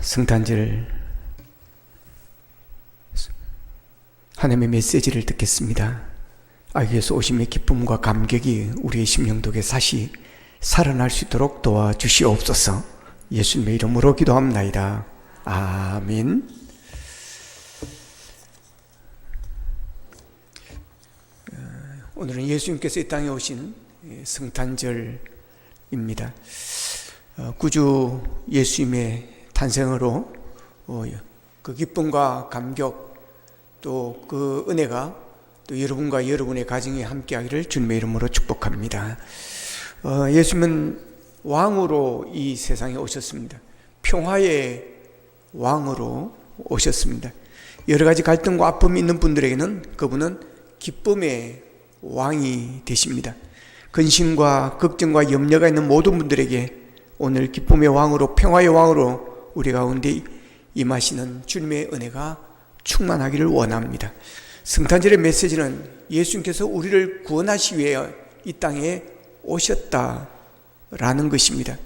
성탄절 하나님의 메시지를 듣겠습니다. 아기 예수 오심의 기쁨과 감격이 우리의 심령독에 다시 살아날 수 있도록 도와주시옵소서. 예수님의 이름으로 기도합나이다. 아멘. 오늘은 예수님께서 이 땅에 오신 성탄절입니다. 구주 예수님의 탄생으로 그 기쁨과 감격 또 그 은혜가 또 여러분과 여러분의 가정에 함께하기를 주님의 이름으로 축복합니다. 예수님은 왕으로 이 세상에 오셨습니다. 평화의 왕으로 오셨습니다. 여러 가지 갈등과 아픔이 있는 분들에게는 그분은 기쁨의 왕이 되십니다. 근심과 걱정과 염려가 있는 모든 분들에게 오늘 기쁨의 왕으로, 평화의 왕으로 우리 가운데 임하시는 주님의 은혜가 충만하기를 원합니다. 성탄절의 메시지는 예수님께서 우리를 구원하시기 위해 이 땅에 오셨다라는 것입니다.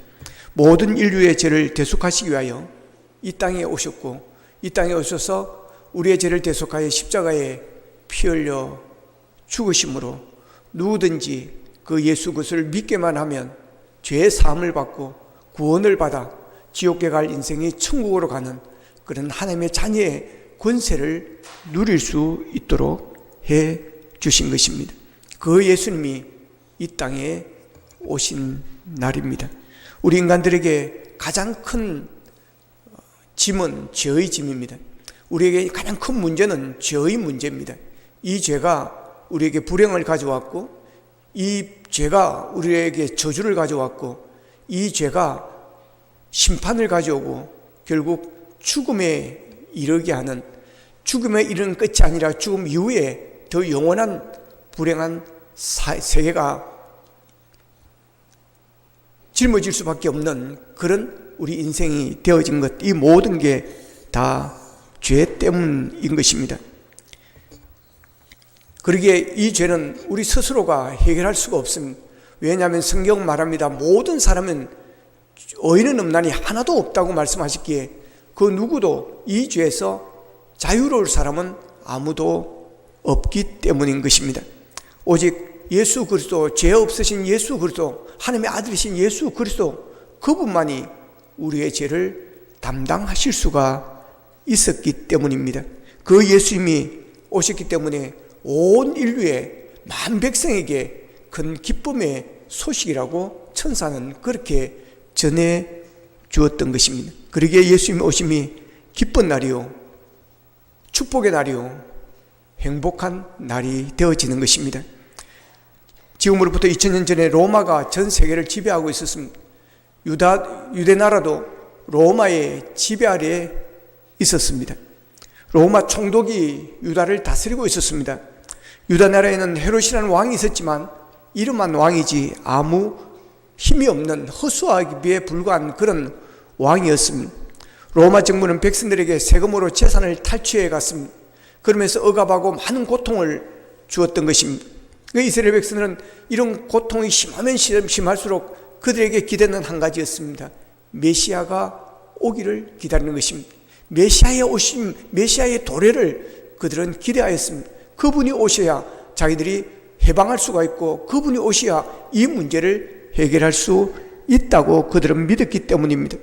모든 인류의 죄를 대속하시기 위하여 이 땅에 오셨고, 이 땅에 오셔서 우리의 죄를 대속하여 십자가에 피 흘려 죽으심으로 누구든지 그 예수 그리스도를 믿게만 하면 죄의 사함을 받고 구원을 받아 지옥에 갈 인생이 천국으로 가는 그런 하나님의 자녀의 권세를 누릴 수 있도록 해 주신 것입니다. 그 예수님이 이 땅에 오신 날입니다. 우리 인간들에게 가장 큰 짐은 죄의 짐입니다. 우리에게 가장 큰 문제는 죄의 문제입니다. 이 죄가 우리에게 불행을 가져왔고, 이 죄가 우리에게 저주를 가져왔고, 이 죄가 심판을 가져오고 결국 죽음에 이르게 하는, 죽음에 이르는 끝이 아니라 죽음 이후에 더 영원한 불행한 세계가 짊어질 수밖에 없는 그런 우리 인생이 되어진 것, 이 모든 게 다 죄 때문인 것입니다. 그러기에 이 죄는 우리 스스로가 해결할 수가 없습니다. 왜냐하면 성경 말합니다. 모든 사람은 의인은 없나니 하나도 없다고 말씀하셨기에 그 누구도 이 죄에서 자유로울 사람은 아무도 없기 때문인 것입니다. 오직 예수 그리스도, 죄 없으신 예수 그리스도, 하나님의 아들이신 예수 그리스도, 그분만이 우리의 죄를 담당하실 수가 있었기 때문입니다. 그 예수님이 오셨기 때문에 온 인류의 만 백성에게 큰 기쁨의 소식이라고 천사는 그렇게 전해 주었던 것입니다. 그러기에 예수님의 오심이 기쁜 날이요, 축복의 날이요, 행복한 날이 되어지는 것입니다. 지금으로부터 2000년 전에 로마가 전 세계를 지배하고 있었습니다. 유대 나라도 로마의 지배 아래에 있었습니다. 로마 총독이 유다를 다스리고 있었습니다. 유다 나라에는 헤롯이라는 왕이 있었지만 이름만 왕이지 아무 힘이 없는 허수아비에 불과한 그런 왕이었습니다. 로마 정부는 백성들에게 세금으로 재산을 탈취해 갔습니다. 그러면서 억압하고 많은 고통을 주었던 것입니다. 이스라엘 백성들은 이런 고통이 심하면 심할수록 그들에게 기대는 한 가지였습니다. 메시아가 오기를 기다리는 것입니다. 메시아의 오심, 메시아의 도래를 그들은 기대하였습니다. 그분이 오셔야 자기들이 해방할 수가 있고, 그분이 오셔야 이 문제를 해결할 수 있다고 그들은 믿었기 때문입니다.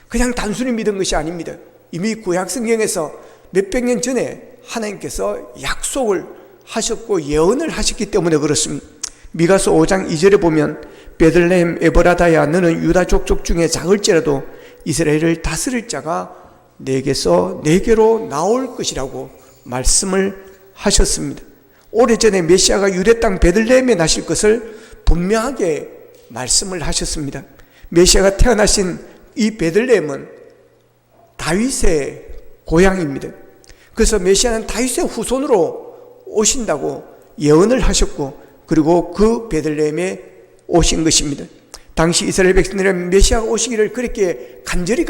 그냥 단순히 믿은 것이 아닙니다. 이미 구약 성경에서 몇백 년 전에 하나님께서 약속을 하셨고 예언을 하셨기 때문에 그렇습니다. 미가서 5장 2절에 보면 베들레헴 에브라다야, 너는 유다 족속 중에 작을지라도 이스라엘을 다스릴 자가 내게로 나올 것이라고 말씀을 하셨습니다. 오래전에 메시아가 유대 땅 베들레헴에 나실 것을 분명하게 말씀을 하셨습니다. 메시아가 태어나신 이 베들레헴은 다윗의 고향입니다. 그래서 메시아는 다윗의 후손으로 오신다고 예언을 하셨고, 그리고 그 베들레헴에 오신 것입니다. 당시 이스라엘 백성들은 메시아가 오시기를 그렇게 간절히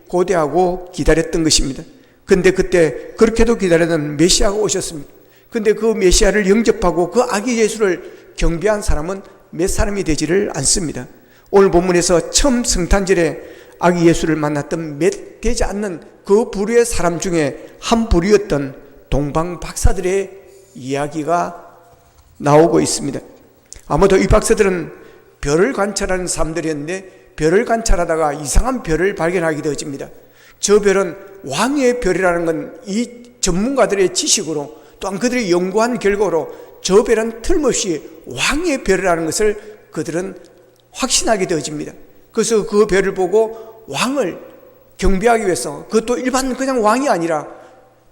고대하고 기다렸던 것입니다. 근데 그때 그렇게도 기다리던 메시아가 오셨습니다. 근데 그 메시아를 영접하고 그 아기 예수를 경배한 사람은 몇 사람이 되지를 않습니다. 오늘 본문에서 처음 성탄절에 아기 예수를 만났던 몇 되지 않는 그 부류의 사람 중에 한 부류였던 동방 박사들의 이야기가 나오고 있습니다. 아마도 이 박사들은 별을 관찰하는 사람들이었는데 별을 관찰하다가 이상한 별을 발견하게 되어집니다. 저 별은 왕의 별이라는 건 이 전문가들의 지식으로 또한 그들이 연구한 결과로 저 별은 틀림없이 왕의 별이라는 것을 그들은 확신하게 되어집니다. 그래서 그 별을 보고 왕을 경배하기 위해서, 그것도 일반 그냥 왕이 아니라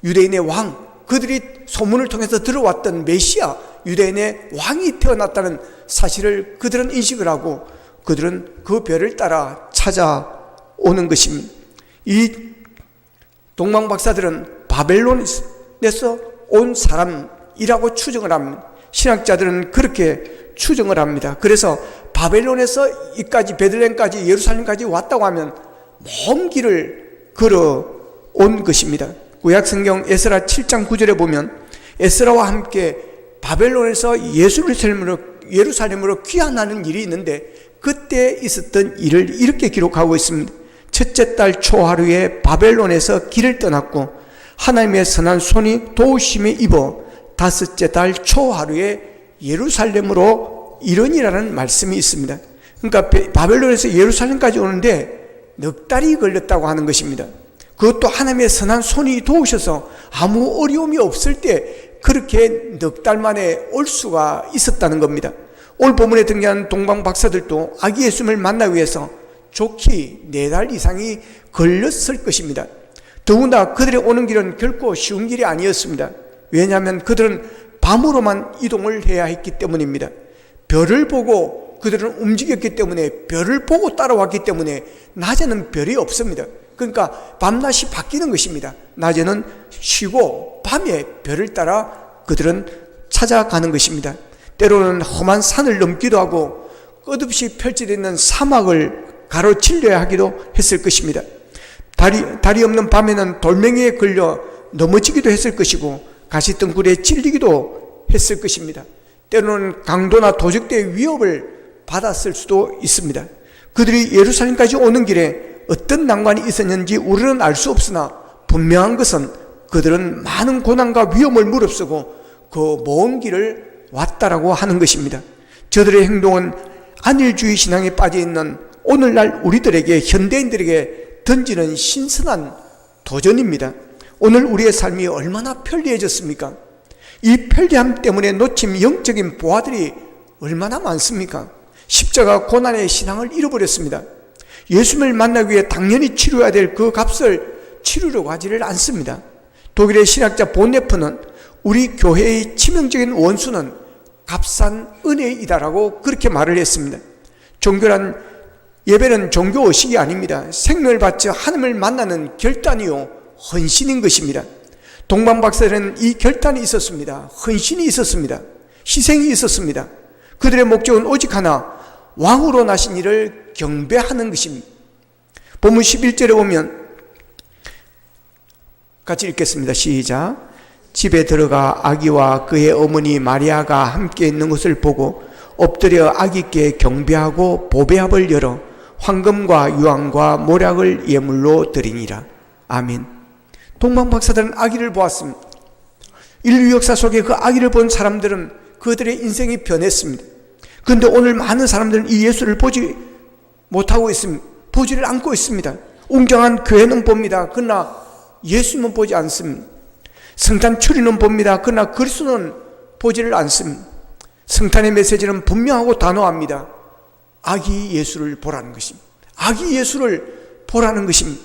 유대인의 왕, 그들이 소문을 통해서 들어왔던 메시아, 유대인의 왕이 태어났다는 사실을 그들은 인식을 하고 그들은 그 별을 따라 찾아오는 것입니다. 이 동방박사들은 바벨론에서 온 사람이라고 추정을 합니다. 신학자들은 그렇게 추정을 합니다. 그래서 바벨론에서 이까지 베들레헴까지 예루살렘까지 왔다고 하면 먼 길을 걸어온 것입니다. 구약성경 에스라 7장 9절에 보면 에스라와 함께 바벨론에서 예루살렘으로 귀환하는 일이 있는데 그때 있었던 일을 이렇게 기록하고 있습니다. 첫째 달 초하루에 바벨론에서 길을 떠났고 하나님의 선한 손이 도우심에 입어 다섯째 달 초하루에 예루살렘으로 이르니라는 말씀이 있습니다. 그러니까 바벨론에서 예루살렘까지 오는데 넉 달이 걸렸다고 하는 것입니다. 그것도 하나님의 선한 손이 도우셔서 아무 어려움이 없을 때 그렇게 넉 달 만에 올 수가 있었다는 겁니다. 오늘 본문에 등장한 동방 박사들도 아기 예수님을 만나기 위해서 좋게 4달 이상이 걸렸을 것입니다. 더구나 그들의 오는 길은 결코 쉬운 길이 아니었습니다. 왜냐하면 그들은 밤으로만 이동을 해야 했기 때문입니다. 별을 보고 그들은 움직였기 때문에, 별을 보고 따라왔기 때문에 낮에는 별이 없습니다. 그러니까 밤낮이 바뀌는 것입니다. 낮에는 쉬고 밤에 별을 따라 그들은 찾아가는 것입니다. 때로는 험한 산을 넘기도 하고 끝없이 펼쳐져 있는 사막을 가로질러야 하기도 했을 것입니다. 달이 없는 밤에는 돌멩이에 걸려 넘어지기도 했을 것이고 가시덩굴에 찔리기도 했을 것입니다. 때로는 강도나 도적대의 위협을 받았을 수도 있습니다. 그들이 예루살렘까지 오는 길에 어떤 난관이 있었는지 우리는 알 수 없으나 분명한 것은 그들은 많은 고난과 위험을 무릅쓰고 그 먼 길을 왔다라고 하는 것입니다. 저들의 행동은 안일주의 신앙에 빠져있는 오늘날 우리들에게, 현대인들에게 던지는 신선한 도전입니다. 오늘 우리의 삶이 얼마나 편리해졌습니까? 이 편리함 때문에 놓친 영적인 보화들이 얼마나 많습니까? 십자가 고난의 신앙을 잃어버렸습니다. 예수님을 만나기 위해 당연히 치러야 될 그 값을 치르려고 하지를 않습니다. 독일의 신학자 본네프는 우리 교회의 치명적인 원수는 값싼 은혜이다라고 그렇게 말을 했습니다. 종교란, 예배는 종교 의식이 아닙니다. 생명을 바쳐 하나님을 만나는 결단이요 헌신인 것입니다. 동방박사들은 이 결단이 있었습니다. 헌신이 있었습니다. 희생이 있었습니다. 그들의 목적은 오직 하나, 왕으로 나신 이를 경배하는 것입니다. 본문 11절에 보면 같이 읽겠습니다. 시작. 집에 들어가 아기와 그의 어머니 마리아가 함께 있는 것을 보고 엎드려 아기께 경배하고 보배합을 열어 황금과 유황과 모략을 예물로 드리니라. 아멘. 동방박사들은 아기를 보았습니다. 인류 역사 속에 그 아기를 본 사람들은 그들의 인생이 변했습니다. 그런데 오늘 많은 사람들은 이 예수를 보지 못하고 있습니다. 보지를 않고 있습니다. 웅장한 교회는 봅니다. 그러나 예수님은 보지 않습니다. 성탄 추리는 봅니다. 그러나 그리스도는 보지를 않습니다. 성탄의 메시지는 분명하고 단호합니다. 아기 예수를 보라는 것입니다. 아기 예수를 보라는 것입니다.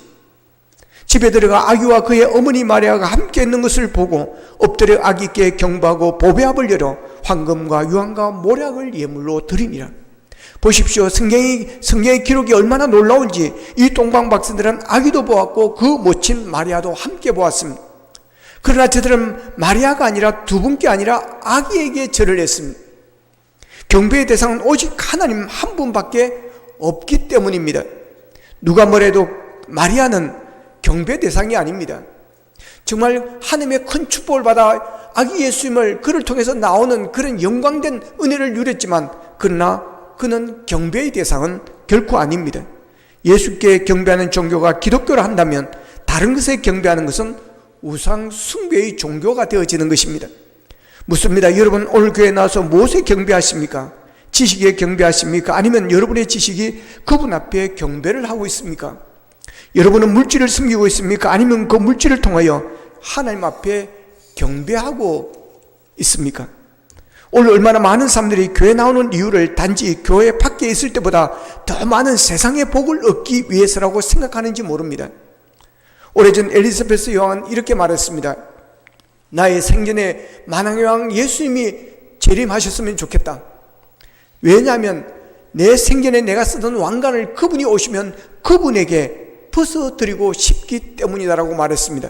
집에 들어가 아기와 그의 어머니 마리아가 함께 있는 것을 보고 엎드려 아기께 경배하고 보배합을 열어 황금과 유황과 모략을 예물로 드리니라. 보십시오. 성경의 기록이 얼마나 놀라운지. 이 동방박사들은 아기도 보았고 그 모친 마리아도 함께 보았습니다. 그러나 저들은 마리아가 아니라 두 분께 아니라 아기에게 절을 했습니다. 경배의 대상은 오직 하나님 한 분밖에 없기 때문입니다. 누가 뭐래도 마리아는 경배 대상이 아닙니다. 정말 하나님의 큰 축복을 받아 아기 예수님을 그를 통해서 나오는 그런 영광된 은혜를 누렸지만 그러나 그는 경배의 대상은 결코 아닙니다. 예수께 경배하는 종교가 기독교라 한다면 다른 것에 경배하는 것은 우상 숭배의 종교가 되어지는 것입니다. 묻습니다. 여러분 오늘 교회에 나와서 무엇에 경배하십니까? 지식에 경배하십니까? 아니면 여러분의 지식이 그분 앞에 경배를 하고 있습니까? 여러분은 물질을 숨기고 있습니까? 아니면 그 물질을 통하여 하나님 앞에 경배하고 있습니까? 오늘 얼마나 많은 사람들이 교회 나오는 이유를 단지 교회 밖에 있을 때보다 더 많은 세상의 복을 얻기 위해서라고 생각하는지 모릅니다. 오래전 엘리사베스 여왕은 이렇게 말했습니다. 나의 생전에 만왕의 왕 예수님이 재림하셨으면 좋겠다. 왜냐하면 내 생전에 내가 쓰던 왕관을 그분이 오시면 그분에게 벗어드리고 싶기 때문이다라고 말했습니다.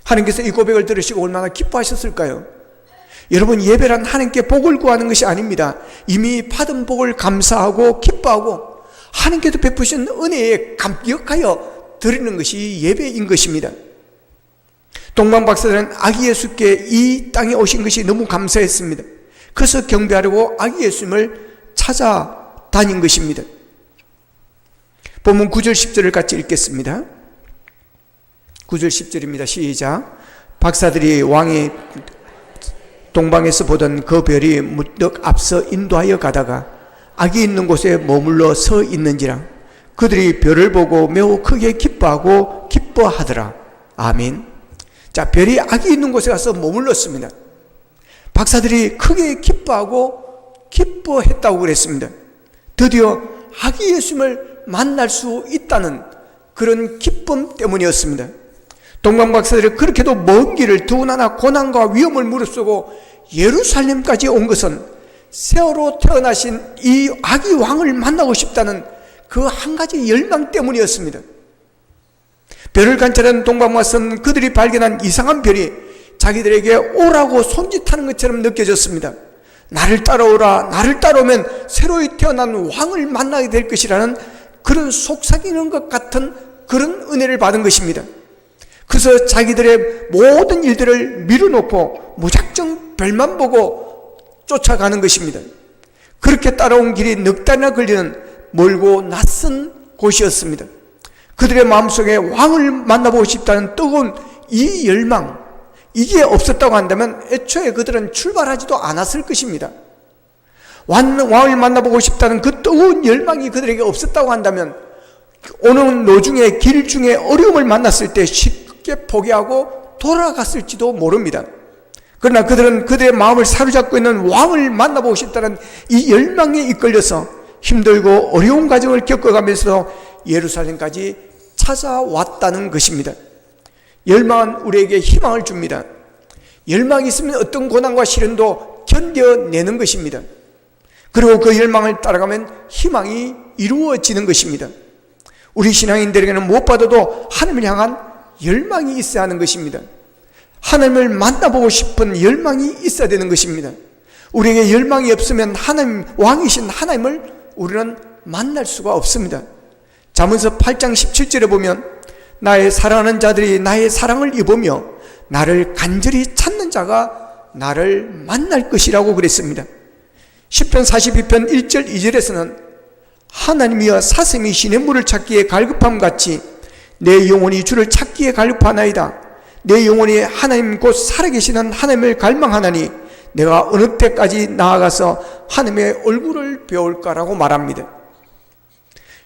하나님께서 이 고백을 들으시고 얼마나 기뻐하셨을까요? 여러분, 예배란 하나님께 복을 구하는 것이 아닙니다. 이미 받은 복을 감사하고 기뻐하고 하나님께서 베푸신 은혜에 감격하여 드리는 것이 예배인 것입니다. 동방박사들은 아기 예수께 이 땅에 오신 것이 너무 감사했습니다. 그래서 경배하려고 아기 예수님을 찾아다닌 것입니다. 본문 9절 10절을 같이 읽겠습니다. 9절 10절입니다. 시작. 박사들이 왕이 동방에서 보던 그 별이 무척 앞서 인도하여 가다가 악이 있는 곳에 머물러 서 있는지라 그들이 별을 보고 매우 크게 기뻐하고 기뻐하더라. 아멘. 자, 별이 악이 있는 곳에 가서 머물렀습니다. 박사들이 크게 기뻐하고 기뻐했다고 그랬습니다. 드디어 아기 예수님을 만날 수 있다는 그런 기쁨 때문이었습니다. 동방 박사들이 그렇게도 먼 길을 더군다나 고난과 위험을 무릅쓰고 예루살렘까지 온 것은 새로 태어나신 이 아기 왕을 만나고 싶다는 그 한 가지 열망 때문이었습니다. 별을 관찰한 동방 박사는 그들이 발견한 이상한 별이 자기들에게 오라고 손짓하는 것처럼 느껴졌습니다. 나를 따라오라, 나를 따라오면 새로 태어난 왕을 만나게 될 것이라는 그런 속삭이는 것 같은 그런 은혜를 받은 것입니다. 그래서 자기들의 모든 일들을 미루놓고 무작정 별만 보고 쫓아가는 것입니다. 그렇게 따라온 길이 넉 달이나 걸리는 멀고 낯선 곳이었습니다. 그들의 마음속에 왕을 만나보고 싶다는 뜨거운 이 열망, 이게 없었다고 한다면 애초에 그들은 출발하지도 않았을 것입니다. 왕을 만나보고 싶다는 그 뜨거운 열망이 그들에게 없었다고 한다면 오는 노중에 길 중에 어려움을 만났을 때 쉽게 포기하고 돌아갔을지도 모릅니다. 그러나 그들은 그들의 마음을 사로잡고 있는 왕을 만나보고 싶다는 이 열망에 이끌려서 힘들고 어려운 과정을 겪어가면서 예루살렘까지 찾아왔다는 것입니다. 열망은 우리에게 희망을 줍니다. 열망이 있으면 어떤 고난과 시련도 견뎌내는 것입니다. 그리고 그 열망을 따라가면 희망이 이루어지는 것입니다. 우리 신앙인들에게는 무엇보다도 하나님을 향한 열망이 있어야 하는 것입니다. 하나님을 만나보고 싶은 열망이 있어야 되는 것입니다. 우리에게 열망이 없으면 하나님, 왕이신 하나님을 우리는 만날 수가 없습니다. 잠언서 8장 17절에 보면 나의 사랑하는 자들이 나의 사랑을 입으며 나를 간절히 찾는 자가 나를 만날 것이라고 그랬습니다. 시편 42편 1절 2절에서는 하나님이여 사슴이 시냇물을 찾기에 갈급함 같이 내 영혼이 주를 찾기에 갈급하나이다. 내 영혼이 하나님 곧 살아계시는 하나님을 갈망하나니 내가 어느 때까지 나아가서 하나님의 얼굴을 배울까라고 말합니다.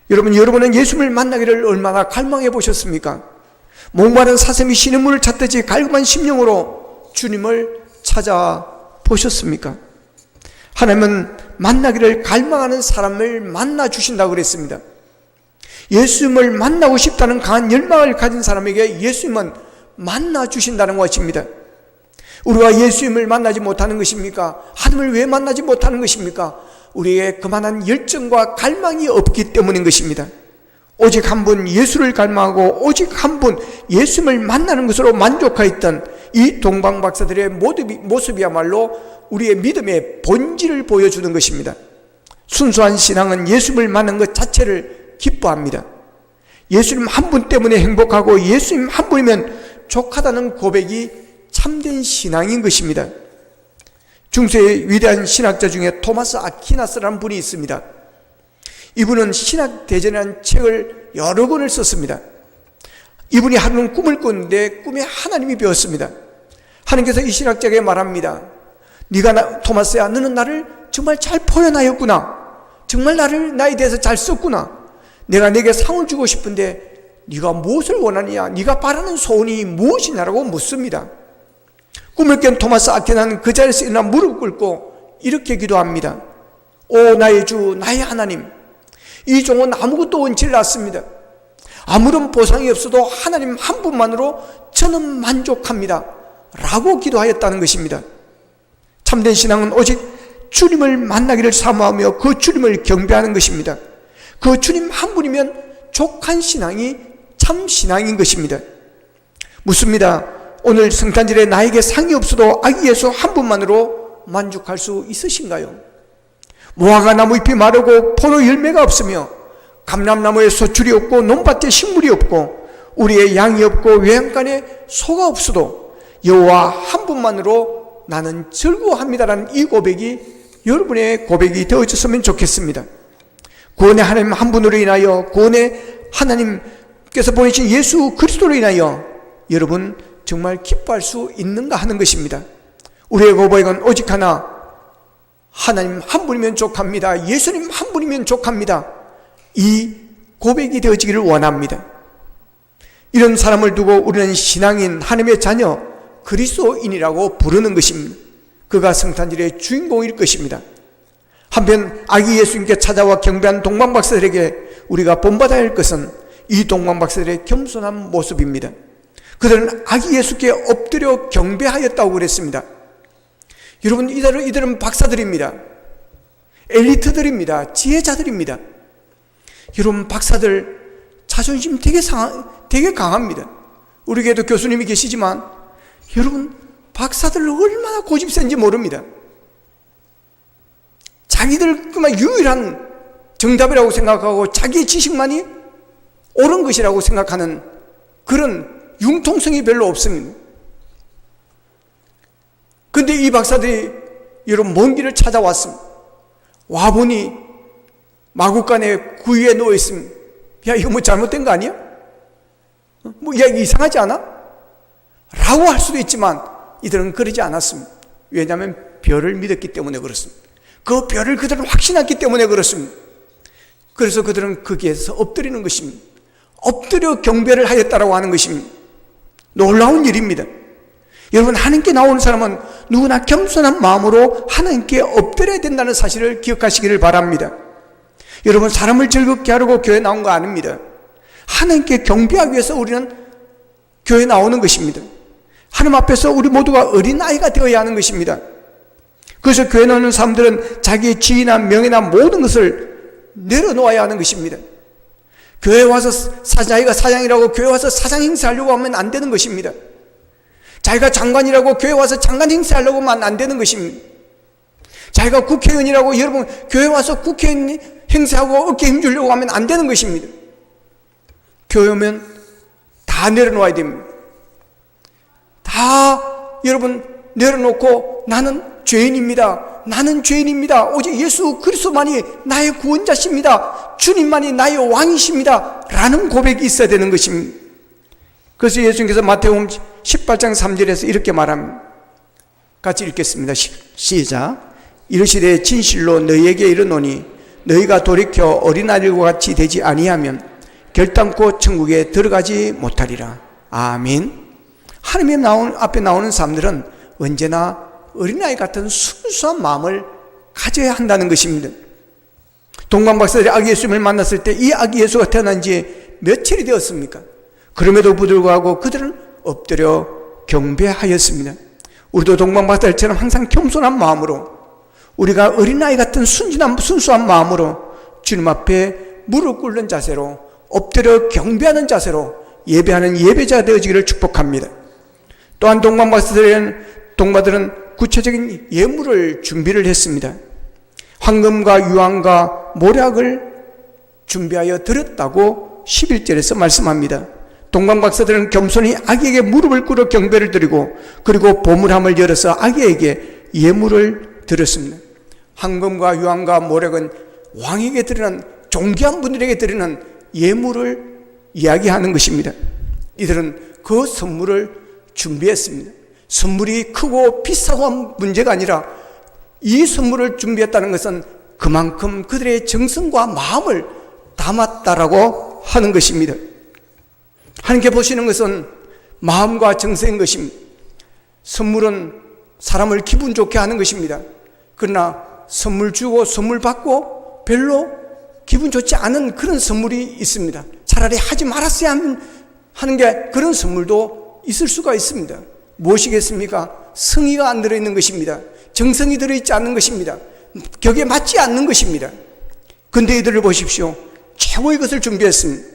여러분은 예수님을 만나기를 얼마나 갈망해 보셨습니까? 목마른 사슴이 시냇물을 찾듯이 갈급한 심령으로 주님을 찾아보셨습니까? 하나님은 만나기를 갈망하는 사람을 만나 주신다고 그랬습니다. 예수님을 만나고 싶다는 강한 열망을 가진 사람에게 예수님은 만나 주신다는 것입니다. 우리가 예수님을 만나지 못하는 것입니까? 하나님을 왜 만나지 못하는 것입니까? 우리의 그만한 열정과 갈망이 없기 때문인 것입니다. 오직 한 분 예수를 갈망하고 오직 한 분 예수님을 만나는 것으로 만족하였던 이 동방박사들의 모습이야말로 우리의 믿음의 본질을 보여주는 것입니다. 순수한 신앙은 예수님을 만나는 것 자체를 기뻐합니다. 예수님 한 분 때문에 행복하고 예수님 한 분이면 족하다는 고백이 참된 신앙인 것입니다. 중세의 위대한 신학자 중에 토마스 아퀴나스라는 분이 있습니다. 이분은 신학대전이라는 책을 여러 권을 썼습니다. 이분이 하루는 꿈을 꿨는데 꿈에 하나님이 배웠습니다. 하나님께서 이 신학자에게 말합니다. 토마스야, 너는 나를 정말 잘 표현하였구나. 정말 나에 대해서 잘 썼구나. 내가 네게 상을 주고 싶은데 네가 무엇을 원하느냐? 네가 바라는 소원이 무엇이냐라고 묻습니다. 꿈을 깬 토마스 아퀴나는 그 자리에서 일어나 무릎 꿇고 이렇게 기도합니다. 오 나의 주, 나의 하나님, 이 종은 아무것도 원치를 않습니다. 아무런 보상이 없어도 하나님 한 분만으로 저는 만족합니다 라고 기도하였다는 것입니다. 참된 신앙은 오직 주님을 만나기를 사모하며 그 주님을 경배하는 것입니다. 그 주님 한 분이면 족한 신앙이 참 신앙인 것입니다. 묻습니다. 오늘 성탄절에 나에게 상이 없어도 아기 예수 한 분만으로 만족할 수 있으신가요? 무화과 나무 잎이 마르고 포도 열매가 없으며 감람나무에 소출이 없고 논밭에 식물이 없고 우리의 양이 없고 외양간에 소가 없어도 여호와 한 분만으로 나는 즐거워합니다라는 이 고백이 여러분의 고백이 되어졌으면 좋겠습니다. 구원의 하나님 한 분으로 인하여, 구원의 하나님께서 보내신 예수 그리스도로 인하여 여러분 정말 기뻐할 수 있는가 하는 것입니다. 우리의 고백은 오직 하나, 하나님 한 분이면 족합니다. 예수님 한 분이면 족합니다. 이 고백이 되어지기를 원합니다. 이런 사람을 두고 우리는 신앙인, 하나님의 자녀, 그리스도인이라고 부르는 것입니다. 그가 성탄절의 주인공일 것입니다. 한편 아기 예수님께 찾아와 경배한 동방박사들에게 우리가 본받아야 할 것은 이 동방박사들의 겸손한 모습입니다. 그들은 아기 예수께 엎드려 경배하였다고 그랬습니다. 여러분, 이들은 박사들입니다. 엘리트들입니다. 지혜자들입니다. 여러분, 박사들 자존심 되게 강합니다. 우리 교회도 교수님이 계시지만 여러분, 박사들 얼마나 고집센지 모릅니다. 자기들 그만 유일한 정답이라고 생각하고 자기의 지식만이 옳은 것이라고 생각하는 그런 융통성이 별로 없습니다. 근데 이 박사들이 여러분 먼 길을 찾아왔습니다. 와보니 마구간에 구유에 누워있습니다. 야, 이거 뭐 잘못된 거 아니야? 야, 이거 이상하지 않아? 라고 할 수도 있지만 이들은 그러지 않았습니다. 왜냐하면 별을 믿었기 때문에 그렇습니다. 그 별을 그들은 확신했기 때문에 그렇습니다. 그래서 그들은 거기에서 엎드리는 것입니다. 엎드려 경배를 하였다라고 하는 것입니다. 놀라운 일입니다. 여러분, 하나님께 나오는 사람은 누구나 겸손한 마음으로 하나님께 엎드려야 된다는 사실을 기억하시기를 바랍니다. 여러분, 사람을 즐겁게 하려고 교회 나온 거 아닙니다. 하나님께 경배하기 위해서 우리는 교회 나오는 것입니다. 하나님 앞에서 우리 모두가 어린아이가 되어야 하는 것입니다. 그래서 교회 나오는 사람들은 자기의 지위나 명예나 모든 것을 내려놓아야 하는 것입니다. 교회 와서 자기가 사장이라고 교회 와서 사장 행세하려고 하면 안 되는 것입니다. 자기가 장관이라고 교회 와서 장관 행세하려고 하면 안 되는 것입니다. 자기가 국회의원이라고 여러분 교회 와서 국회의원 행세하고 어깨 힘주려고 하면 안 되는 것입니다. 교회 오면 다 내려놓아야 됩니다. 다 여러분 내려놓고 나는 죄인입니다. 나는 죄인입니다. 오직 예수 그리스도만이 나의 구원자십니다. 주님만이 나의 왕이십니다. 라는 고백이 있어야 되는 것입니다. 그래서 예수님께서 마태복음 18장 3절에서 이렇게 말합니다. 같이 읽겠습니다. 시작. 이르시되 진실로 너희에게 이르노니 너희가 돌이켜 어린아이들과 같이 되지 아니하면 결단코 천국에 들어가지 못하리라. 아멘. 하나님 앞에 나오는 사람들은 언제나 어린아이 같은 순수한 마음을 가져야 한다는 것입니다. 동방박사들이 아기 예수님을 만났을 때 이 아기 예수가 태어난 지 며칠이 되었습니까? 그럼에도 불구하고 그들은 엎드려 경배하였습니다. 우리도 동방박사들처럼 항상 겸손한 마음으로, 우리가 어린아이 같은 순수한 마음으로 주님 앞에 무릎 꿇는 자세로, 엎드려 경배하는 자세로 예배하는 예배자가 되어지기를 축복합니다. 또한 동방박사들은 구체적인 예물을 준비를 했습니다. 황금과 유황과 모략을 준비하여 드렸다고 11절에서 말씀합니다. 동방박사들은 겸손히 아기에게 무릎을 꿇어 경배를 드리고 그리고 보물함을 열어서 아기에게 예물을 드렸습니다. 황금과 유황과 모략은 왕에게 드리는, 존귀한 분들에게 드리는 예물을 이야기하는 것입니다. 이들은 그 선물을 준비했습니다. 선물이 크고 비싸고 한 문제가 아니라 이 선물을 준비했다는 것은 그만큼 그들의 정성과 마음을 담았다라고 하는 것입니다. 하나님께 보시는 것은 마음과 정성인 것입니다. 선물은 사람을 기분 좋게 하는 것입니다. 그러나 선물 주고 선물 받고 별로 기분 좋지 않은 그런 선물이 있습니다. 차라리 하지 말았어야 하는 게 그런 선물도 있을 수가 있습니다. 무엇이겠습니까? 성의가 안 들어있는 것입니다. 정성이 들어있지 않는 것입니다. 격에 맞지 않는 것입니다. 그런데 이들을 보십시오. 최고의 것을 준비했습니다.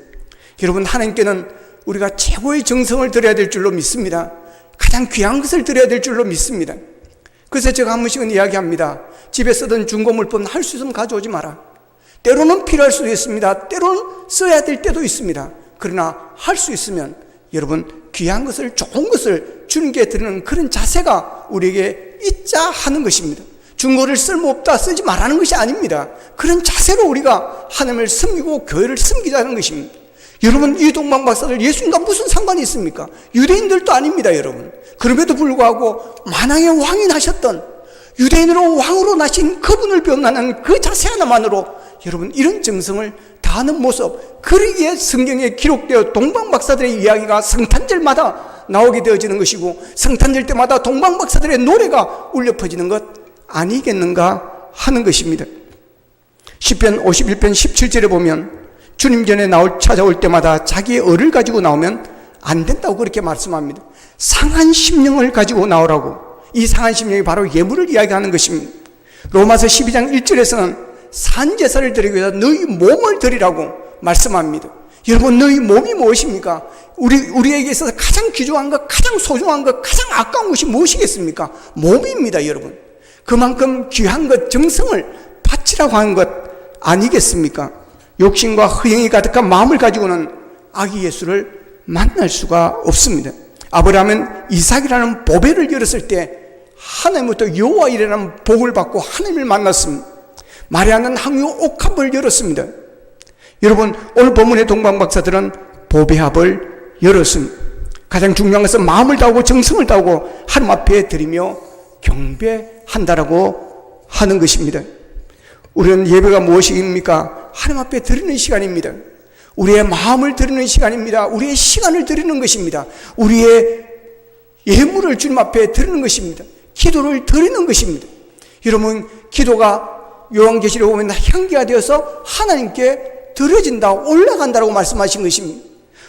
여러분, 하나님께는 우리가 최고의 정성을 들여야 될 줄로 믿습니다. 가장 귀한 것을 드려야 될 줄로 믿습니다. 그래서 제가 한 번씩은 이야기합니다. 집에 쓰던 중고물품 할 수 있으면 가져오지 마라. 때로는 필요할 수도 있습니다. 때로는 써야 될 때도 있습니다. 그러나 할 수 있으면 여러분, 귀한 것을, 좋은 것을 주님께 드리는 그런 자세가 우리에게 있자 하는 것입니다. 중고를 쓸모없다, 쓰지 말라는 것이 아닙니다. 그런 자세로 우리가 하나님을 섬기고 교회를 섬기자는 것입니다. 여러분, 이 동방 박사들 예수님과 무슨 상관이 있습니까? 유대인들도 아닙니다, 여러분. 그럼에도 불구하고 만왕의 왕이 나셨던, 유대인으로 왕으로 나신 그분을 변하는 그 자세 하나만으로 여러분, 이런 정성을 다하는 모습, 그러기에 성경에 기록되어 동방 박사들의 이야기가 성탄절마다 나오게 되어지는 것이고, 성탄절 때마다 동방 박사들의 노래가 울려 퍼지는 것 아니겠는가 하는 것입니다. 시편 51편 17절에 보면 주님 전에 찾아올 때마다 자기의 을을 가지고 나오면 안 된다고 그렇게 말씀합니다. 상한 심령을 가지고 나오라고. 이 상한 심령이 바로 예물을 이야기하는 것입니다. 로마서 12장 1절에서는 산제사를 드리기 위해서 너희 몸을 드리라고 말씀합니다. 여러분, 너희 몸이 무엇입니까? 우리에게 있어서 가장 귀중한 것, 가장 소중한 것, 가장 아까운 것이 무엇이겠습니까? 몸입니다, 여러분. 그만큼 귀한 것, 정성을 바치라고 하는 것 아니겠습니까? 욕심과 허영이 가득한 마음을 가지고는 아기 예수를 만날 수가 없습니다. 아브라함은 이삭이라는 보배를 열었을 때 하나님부터 여호와이라는 복을 받고 하나님을 만났습니다. 마리아는 항유 옥합을 열었습니다. 여러분, 오늘 본문의 동방박사들은 보배합을 열었습니다. 가장 중요한 것은 마음을 다하고 정성을 다하고 하나님 앞에 드리며 경배한다라고 하는 것입니다. 우리는 예배가 무엇입니까? 하나님 앞에 드리는 시간입니다. 우리의 마음을 드리는 시간입니다. 우리의 시간을 드리는 것입니다. 우리의 예물을 주님 앞에 드리는 것입니다. 기도를 드리는 것입니다. 여러분, 기도가 요한계시록에 보면 향기가 되어서 하나님께 드려진다, 올라간다라고 말씀하신 것입니다.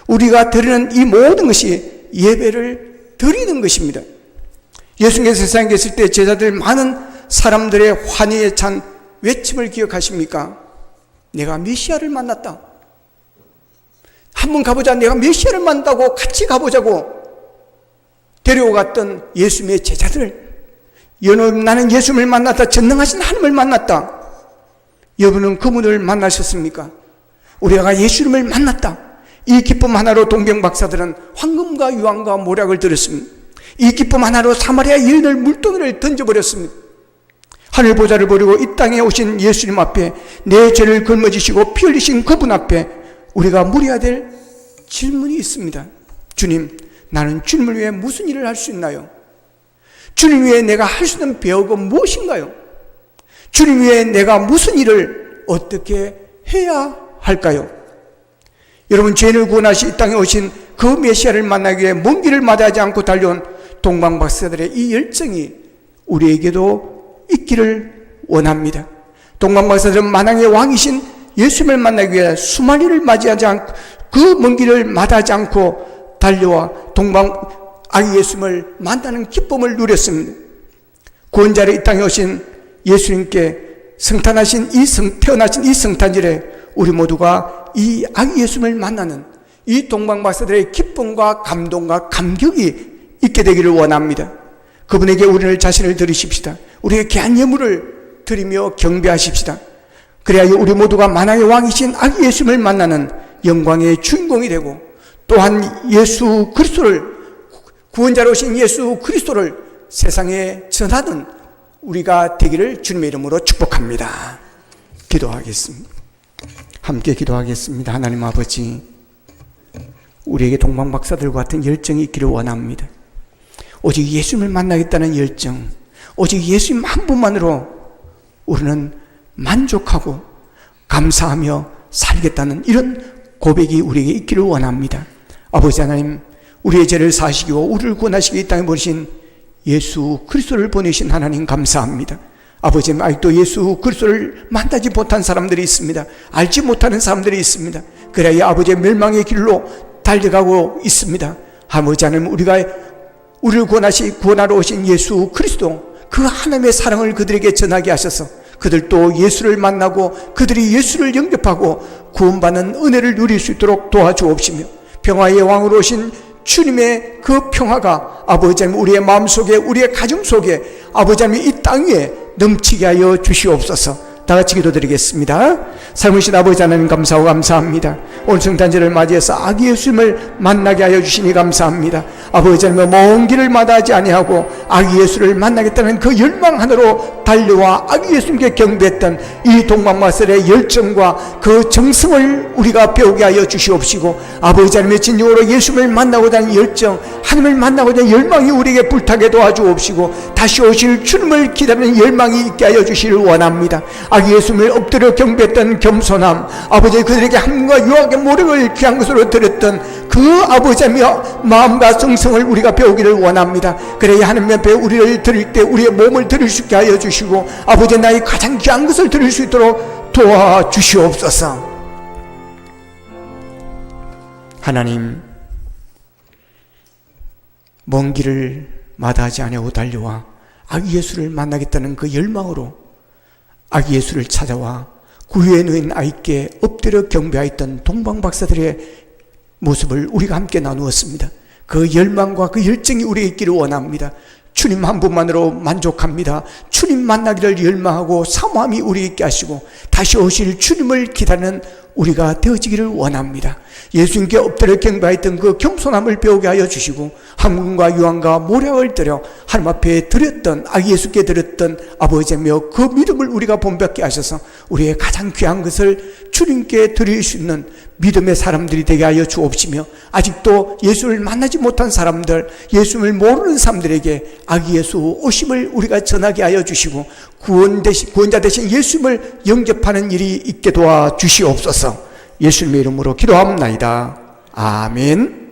우리가 드리는 이 모든 것이 예배를 드리는 것입니다. 예수님께서 세상에 계실 때 제자들 많은 사람들의 환희에 찬 외침을 기억하십니까? 내가 메시아를 만났다. 한번 가보자. 내가 메시아를 만나고 같이 가보자고 데려갔던 예수님의 제자들. 여러분, 나는 예수님을 만났다. 전능하신 하나님을 만났다. 여러분은 그분을 만나셨습니까? 우리가 예수님을 만났다. 이 기쁨 하나로 동병박사들은 황금과 유황과 모략을 들었습니다. 이 기쁨 하나로 사마리아 여인을 물동이를 던져버렸습니다. 하늘 보좌를 버리고 이 땅에 오신 예수님 앞에 내 죄를 걸머지시고 피 흘리신 그분 앞에 우리가 물어야 될 질문이 있습니다. 주님, 나는 주님을 위해 무슨 일을 할 수 있나요? 주님 위해 내가 할 수 있는 배우가 무엇인가요? 주님 위해 내가 무슨 일을 어떻게 해야 할까요? 여러분, 죄인을 구원하시 이 땅에 오신 그 메시아를 만나기 위해 먼 길을 마다하지 않고 달려온 동방박사들의 이 열정이 우리에게도 있기를 원합니다. 동방박사들은 만왕의 왕이신 예수님을 만나기 위해 수많이를 맞이하지 않고 그 먼 길을 마다하지 않고 달려와 아기 예수님을 만나는 기쁨을 누렸습니다. 구원자로 이 땅에 오신 예수님께 태어나신 이 성탄절에 우리 모두가 이 아기 예수님을 만나는 이 동방박사들의 기쁨과 감동과 감격이 있게 되기를 원합니다. 그분에게 우리를 자신을 드리십시다. 우리의 귀한 예물을 드리며 경배하십시다. 그래야 우리 모두가 만왕의 왕이신 아기 예수님을 만나는 영광의 주인공이 되고, 또한 예수 그리스도를, 구원자로 오신 예수 그리스도를 세상에 전하는 우리가 되기를 주님의 이름으로 축복합니다. 기도하겠습니다. 함께 기도하겠습니다. 하나님 아버지, 우리에게 동방박사들과 같은 열정이 있기를 원합니다. 오직 예수님을 만나겠다는 열정, 오직 예수님 한 분만으로 우리는 만족하고 감사하며 살겠다는 이런 고백이 우리에게 있기를 원합니다. 아버지 하나님, 우리의 죄를 사시고 우리를 구원하시기 이 땅에 보내신 예수 그리스도를 보내신 하나님 감사합니다. 아버지, 아직도 예수 그리스도를 만나지 못한 사람들이 있습니다. 알지 못하는 사람들이 있습니다. 그래야 아버지의 멸망의 길로 달려가고 있습니다. 아버지 하나님, 우리를 구원하러 오신 예수 그리스도, 그 하나님의 사랑을 그들에게 전하게 하셔서 그들도 예수를 만나고 그들이 예수를 영접하고 구원받는 은혜를 누릴 수 있도록 도와주옵시며, 평화의 왕으로 오신 주님의 그 평화가 아버지 하나님 우리의 마음속에, 우리의 가정 속에, 아버지 하나님 이 땅 위에 넘치게 하여 주시옵소서. 다 같이 기도드리겠습니다. 살으신 아버지 하나님 감사하고 감사합니다. 오늘 성탄절을 맞이해서 아기 예수님을 만나게 하여 주시니 감사합니다. 아버지 하나님, 먼 길을 마다하지 아니하고 아기 예수를 만나겠다는 그 열망 하나로 달려와 아기 예수님께 경배했던 이 동방마술의 열정과 그 정성을 우리가 배우게 하여 주시옵시고, 아버지 하나님의 진정으로 예수님을 만나고자 하는 열정, 하나님을 만나고자 하는 열망이 우리에게 불타게 도와주옵시고, 다시 오실 주님을 기다리는 열망이 있게 하여 주시기를 원합니다. 아기 예수님을 엎드려 경배했던 겸손함, 아버지 그들에게 함과 유학의 모력을 귀한 것으로 드렸던 그 아버지 하나님의 마음과 정성을 우리가 배우기를 원합니다. 그래야 하나님 앞에 우리를 드릴 때 우리의 몸을 드릴 수 있게 하여 주시고, 아버지 나의 가장 귀한 것을 드릴 수 있도록 도와주시옵소서. 하나님, 먼 길을 마다하지 아니하고 달려와 아기 예수를 만나겠다는 그 열망으로 아기 예수를 찾아와 구유에 누인 아이께 엎드려 경배하였던 동방박사들의 모습을 우리가 함께 나누었습니다. 그 열망과 그 열정이 우리에게 있기를 원합니다. 주님 한 분만으로 만족합니다. 주님 만나기를 열망하고 사모함이 우리에게 있게 하시고 다시 오실 주님을 기다리는 우리가 되어지기를 원합니다. 예수님께 엎드려 경배했던 그 겸손함을 배우게 하여 주시고, 한국과 유황과 모략을 드려 하나님 앞에 드렸던, 아기 예수께 드렸던 아버지며 그 믿음을 우리가 본받게 하셔서 우리의 가장 귀한 것을 주님께 드릴 수 있는 믿음의 사람들이 되게 하여 주옵시며, 아직도 예수를 만나지 못한 사람들, 예수를 모르는 사람들에게 아기 예수 오심을 우리가 전하게 하여 주시고, 구원자 되신 예수님을 영접하는 일이 있게 도와 주시옵소서. 예수님의 이름으로 기도합니다. 아멘.